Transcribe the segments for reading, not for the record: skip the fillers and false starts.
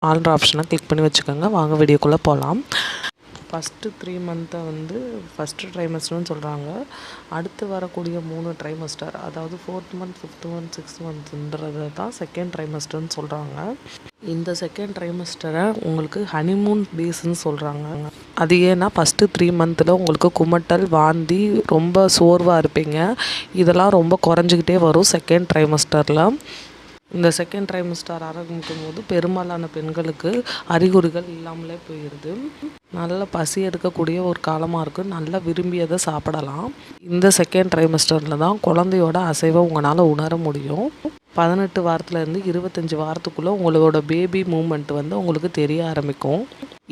ஆல்ன்ற ஆப்ஷனை கிளிக் பண்ணி வச்சுக்கோங்க. வாங்க வீடியோக்குள்ளே போகலாம். ஃபஸ்ட்டு 3 மந்த்தை வந்து ஃபஸ்ட்டு ட்ரைமஸ்டர்னு சொல்கிறாங்க. அடுத்து வரக்கூடிய 3 ட்ரைமஸ்டர், அதாவது 4th month, 5th month, 6th மந்த்ன்றதை தான் செகண்ட் ட்ரைமஸ்டர்னு சொல்கிறாங்க. இந்த செகண்ட் ட்ரைமஸ்டரை உங்களுக்கு ஹனிமூன் பேஸ்ன்னு சொல்கிறாங்க. அது ஏன்னா ஃபஸ்ட்டு 3 மந்தில் உங்களுக்கு குமட்டல், வாந்தி, ரொம்ப சோர்வாக இருப்பீங்க. இதெல்லாம் ரொம்ப குறைஞ்சிக்கிட்டே வரும் செகண்ட் ட்ரைமஸ்டரில். இந்த செகண்ட் ட்ரைமஸ்டர் ஆரம்பிக்கும் போது பெரும்பாலான பெண்களுக்கு அறிகுறிகள் இல்லாமலே போயிடுது. நல்ல பசி எடுக்கக்கூடிய ஒரு காலமாக இருக்குது. நல்லா விரும்பியதை சாப்பிடலாம். இந்த செகண்ட் ட்ரைமஸ்டரில் தான் குழந்தையோட அசைவை உங்களால் உணர முடியும். 18 வாரத்துலேருந்து 25 வாரத்துக்குள்ளே உங்களோட பேபி மூமெண்ட் வந்து உங்களுக்கு தெரிய ஆரம்பிக்கும்.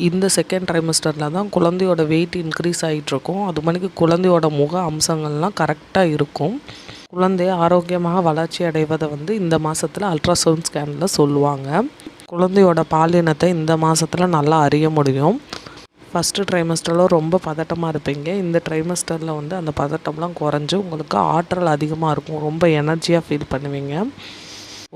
இந்த செகண்ட் ட்ரைமஸ்டரில் தான் குழந்தையோட வெயிட் இன்க்ரீஸ் ஆகிட்டுருக்கும். அது மணிக்கு குழந்தையோட முக அம்சங்கள்லாம் கரெக்டாக இருக்கும். குழந்தை ஆரோக்கியமாக வளர்ச்சி அடைவதை வந்து இந்த மாதத்தில் அல்ட்ராசவுண்ட் ஸ்கேனில் சொல்லுவாங்க. குழந்தையோட பாலினத்தை இந்த மாதத்தில் நல்லா அறிய முடியும். ஃபஸ்ட்டு ட்ரைமஸ்டரில் ரொம்ப பதட்டமாக இருப்பீங்க. இந்த ட்ரைமஸ்டரில் வந்து அந்த பதட்டம்லாம் குறைஞ்சி உங்களுக்கு ஆற்றல் அதிகமாக இருக்கும். ரொம்ப எனர்ஜியாக ஃபீல் பண்ணுவீங்க.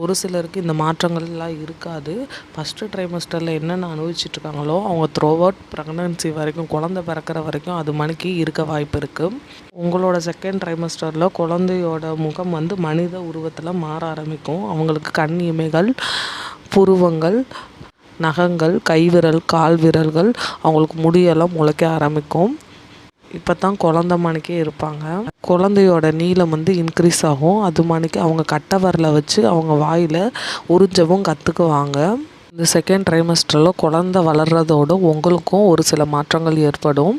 ஒரு சிலருக்கு இந்த மாற்றங்கள்லாம் இருக்காது. ஃபஸ்ட்டு ட்ரைமஸ்டரில் என்னென்ன அனுபவிச்சிட்ருக்காங்களோ அவங்க த்ரூ அவுட் ப்ரெக்னன்சி வரைக்கும், குழந்தை பிறக்கிற வரைக்கும் அது மணிக்கு இருக்க வாய்ப்பு இருக்குது. உங்களோட செகண்ட் ட்ரைமஸ்டரில் குழந்தையோட முகம் வந்து மனித உருவத்தில் மாற ஆரம்பிக்கும். அவங்களுக்கு கண் இமைகள், புருவங்கள், நகங்கள், கைவிரல், கால் விரல்கள், அவங்களுக்கு முடியெல்லாம் முளைக்க ஆரம்பிக்கும். இப்போ தான் குழந்த மணிக்கே இருப்பாங்க. குழந்தையோட நீளம் வந்து இன்க்ரீஸ் ஆகும். அது மணிக்கு அவங்க கட்டை விரலை வச்சு அவங்க வாயில் உறிஞ்சவும் கற்றுக்குவாங்க. இந்த செகண்ட் ட்ரைமஸ்டரில் குழந்தை வளர்கிறதோடு உங்களுக்கும் ஒரு சில மாற்றங்கள் ஏற்படும்.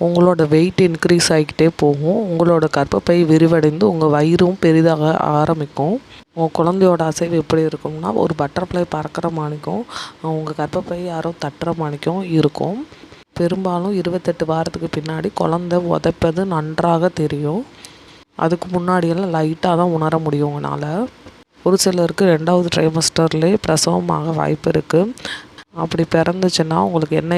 உங்களோட வெயிட் இன்க்ரீஸ் ஆகிக்கிட்டே போகும். உங்களோட கர்ப்பப்பை விரிவடைந்து உங்கள் வயிறும் பெரிதாக ஆரம்பிக்கும். உங்கள் குழந்தையோட அசைவு எப்படி இருக்கும்னா ஒரு பட்டர்ஃப்ளை பறக்கிற மாணிக்கும், உங்கள் கர்ப்பப்பை யாரோ தட்டுற மாணிக்கும் இருக்கும். பெரும்பாலும் 28 வாரத்துக்கு பின்னாடி குழந்தை உதைப்பது நன்றாக தெரியும். அதுக்கு முன்னாடியெல்லாம் லைட்டாக தான் உணர முடியும் உங்களால். ஒரு சிலருக்கு 2வது ட்ரைமஸ்டர்லேயே பிரசவமாக வாய்ப்பு இருக்குது. அப்படி பிறந்துச்சுன்னா உங்களுக்கு என்ன